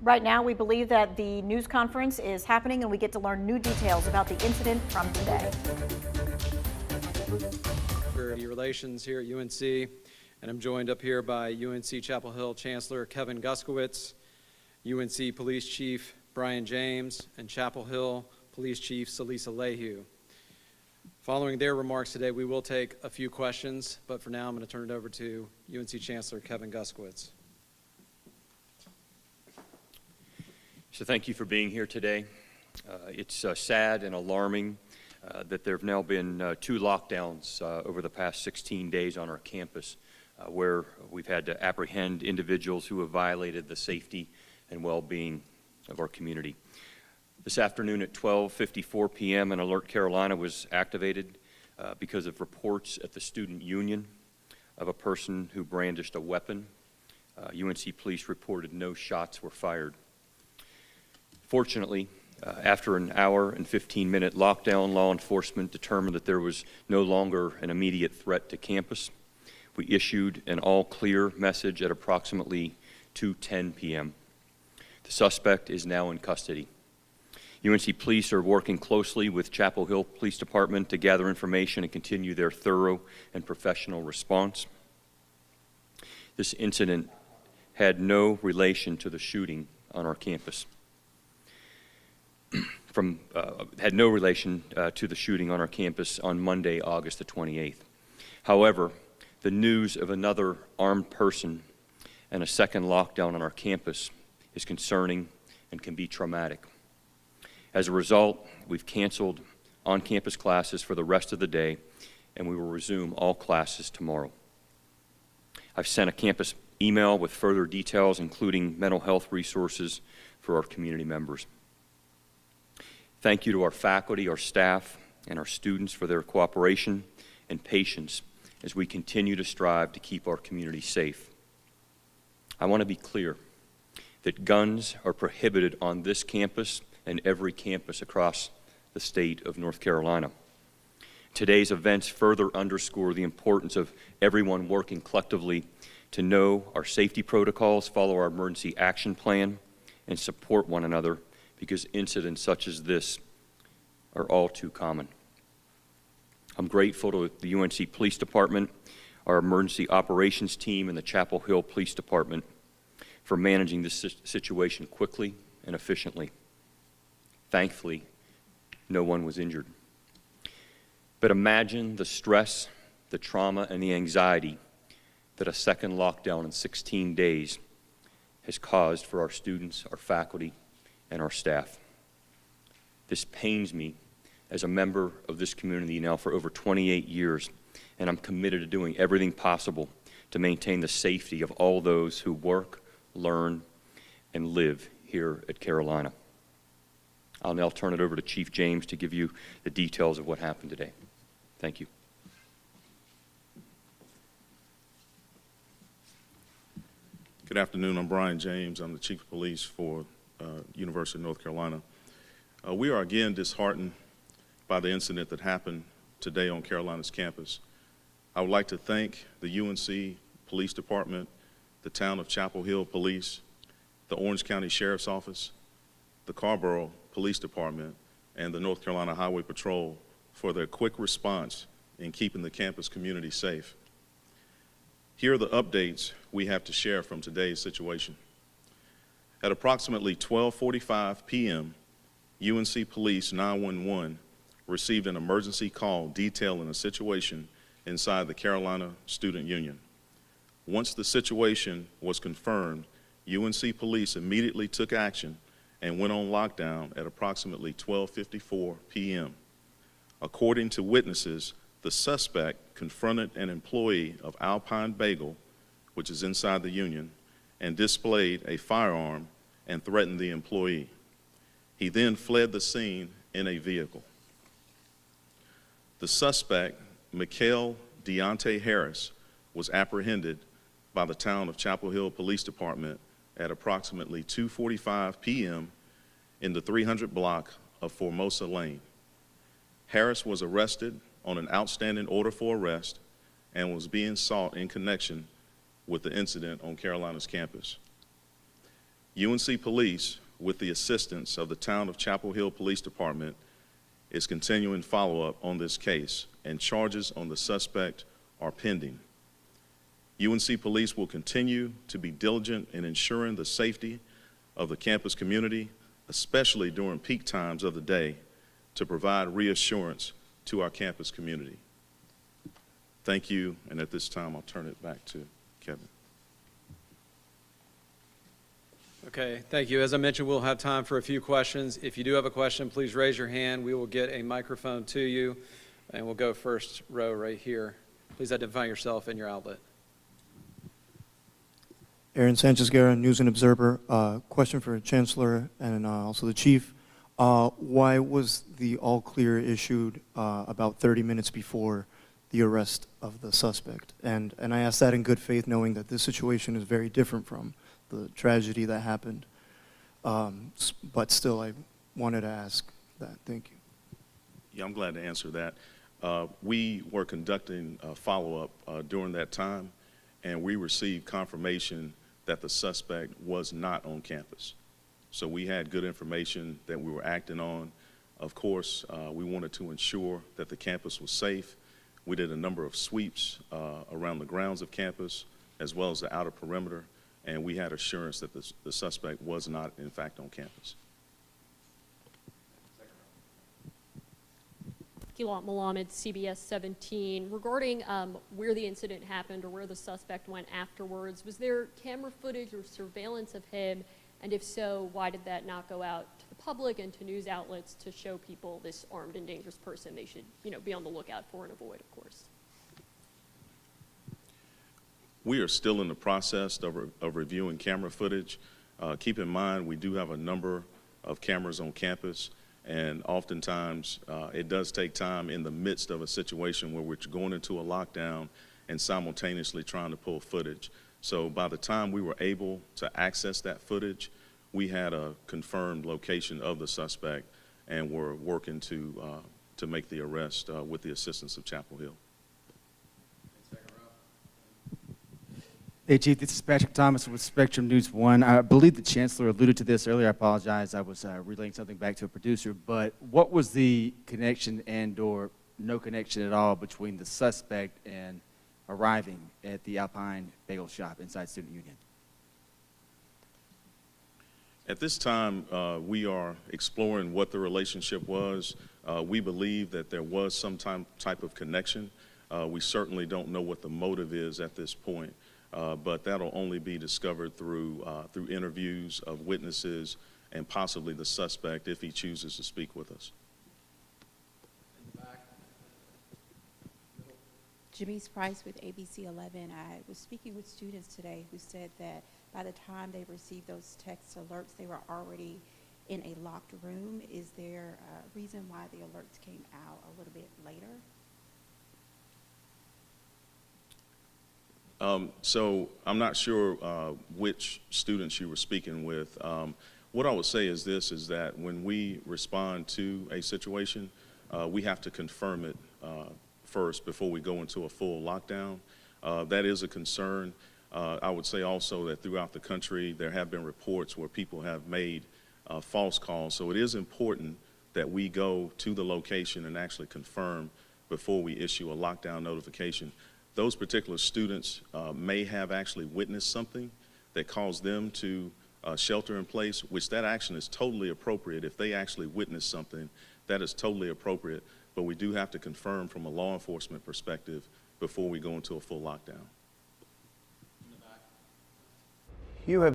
Right now, we believe that the news conference is happening and we get to learn new details about the incident from today. Community Relations here at UNC, and I'm joined up here by UNC Chapel Hill Chancellor Kevin Guskowitz, UNC Police Chief Brian James, and Chapel Hill Police Chief Salisa Leahy. Following their remarks today, we will take a few questions, but for now I'm going to turn it over to UNC Chancellor Kevin Guskowitz. So thank you for being here today. It's sad and alarming that there have now been 2 lockdowns over the past 16 days on our campus where we've had to apprehend individuals who have violated the safety and well-being of our community. This afternoon at 12:54 p.m. an Alert Carolina was activated because of reports at the student union of a person who brandished a weapon. UNC police reported no shots were fired. Fortunately, after an hour and 15-minute lockdown, law enforcement determined that there was no longer an immediate threat to campus. We issued an all-clear message at approximately 2:10 p.m. The suspect is now in custody. UNC police are working closely with Chapel Hill Police Department to gather information and continue their thorough and professional response. This incident had no relation to the shooting on our campus. Had no relation to the shooting on our campus on Monday, August the 28th. However, the news of another armed person and a second lockdown on our campus is concerning and can be traumatic. As a result, we've canceled on-campus classes for the rest of the day, and we will resume all classes tomorrow. I've sent a campus email with further details, including mental health resources for our community members. Thank you to our faculty, our staff, and our students for their cooperation and patience as we continue to strive to keep our community safe. I want to be clear that guns are prohibited on this campus and every campus across the state of North Carolina. Today's events further underscore the importance of everyone working collectively to know our safety protocols, follow our emergency action plan, and support one another, because incidents such as this are all too common. I'm grateful to the UNC Police Department, our emergency operations team, and the Chapel Hill Police Department for managing this situation quickly and efficiently. Thankfully, no one was injured. But imagine the stress, the trauma, and the anxiety that a second lockdown in 16 days has caused for our students, our faculty, and our staff. This pains me as a member of this community now for over 28 years, and I'm committed to doing everything possible to maintain the safety of all those who work, learn, and live here at Carolina. I'll now turn it over to Chief James to give you the details of what happened today. Thank you. Good afternoon. I'm Brian James. I'm the Chief of Police for University of North Carolina. We are again disheartened by the incident that happened today on Carolina's campus. I would like to thank the UNC Police Department, the Town of Chapel Hill Police, the Orange County Sheriff's Office, the Carborough Police Department, and the North Carolina Highway Patrol for their quick response in keeping the campus community safe. Here are the updates we have to share from today's situation. At approximately 12:45 p.m., UNC Police 911 received an emergency call detailing a situation inside the Carolina Student Union. Once the situation was confirmed, UNC Police immediately took action and went on lockdown at approximately 12:54 p.m. According to witnesses, the suspect confronted an employee of Alpine Bagel, which is inside the union, and displayed a firearm and threatened the employee. He then fled the scene in a vehicle. The suspect, Mikhail Deontay Harris, was apprehended by the Town of Chapel Hill Police Department at approximately 2:45 p.m. in the 300 block of Formosa Lane. Harris was arrested on an outstanding order for arrest and was being sought in connection with the incident on Carolina's campus. UNC Police, with the assistance of the Town of Chapel Hill Police Department, is continuing follow-up on this case, and charges on the suspect are pending. UNC Police will continue to be diligent in ensuring the safety of the campus community, especially during peak times of the day, to provide reassurance to our campus community. Thank you, and at this time, I'll turn it back to Kevin. Okay, thank you. As I mentioned, we'll have time for a few questions. If you do have a question, please raise your hand. We will get a microphone to you, and we'll go first row right here. Please identify yourself and your outlet. Aaron Sanchez-Guerra, News and Observer. Question for Chancellor and also the Chief. Why was the all clear issued about 30 minutes before the arrest of the suspect? And I ask that in good faith, knowing that this situation is very different from the tragedy that happened. But still, I wanted to ask that. Thank you. Yeah, I'm glad to answer that. We were conducting a follow-up during that time, and we received confirmation that the suspect was not on campus. So we had good information that we were acting on. Of course, we wanted to ensure that the campus was safe. We did a number of sweeps around the grounds of campus, as well as the outer perimeter, and we had assurance that the suspect was not, in fact, on campus. Gilad Malamed, CBS 17. Regarding where the incident happened or where the suspect went afterwards, was there camera footage or surveillance of him? And if so, why did that not go out to the public and to news outlets to show people this armed and dangerous person they should, be on the lookout for and avoid, of course? We are still in the process of reviewing camera footage. Keep in mind, we do have a number of cameras on campus, and oftentimes it does take time in the midst of a situation where we're going into a lockdown and simultaneously trying to pull footage. So by the time we were able to access that footage, we had a confirmed location of the suspect, and we're working to make the arrest with the assistance of Chapel Hill. Hey, Chief, this is Patrick Thomas with Spectrum News 1. I believe the Chancellor alluded to this earlier. I apologize. I was relaying something back to a producer. But what was the connection and or no connection at all between the suspect and arriving at the Alpine Bagel Shop inside Student Union? At this time, we are exploring what the relationship was. We believe that there was some type of connection. We certainly don't know what the motive is at this point. But that'll only be discovered through interviews of witnesses and possibly the suspect if he chooses to speak with us. Janice Price with ABC 11. I was speaking with students today who said that by the time they received those text alerts, they were already in a locked room. Is there a reason why the alerts came out a little bit later? So I'm not sure which students you were speaking with. What I would say is this, is that when we respond to a situation, we have to confirm it first before we go into a full lockdown. That is a concern. I would say also that throughout the country, there have been reports where people have made false calls. So it is important that we go to the location and actually confirm before we issue a lockdown notification. Those particular students may have actually witnessed something that caused them to shelter in place, which that action is totally appropriate. If they actually witnessed something, that is totally appropriate. But we do have to confirm from a law enforcement perspective before we go into a full lockdown. You have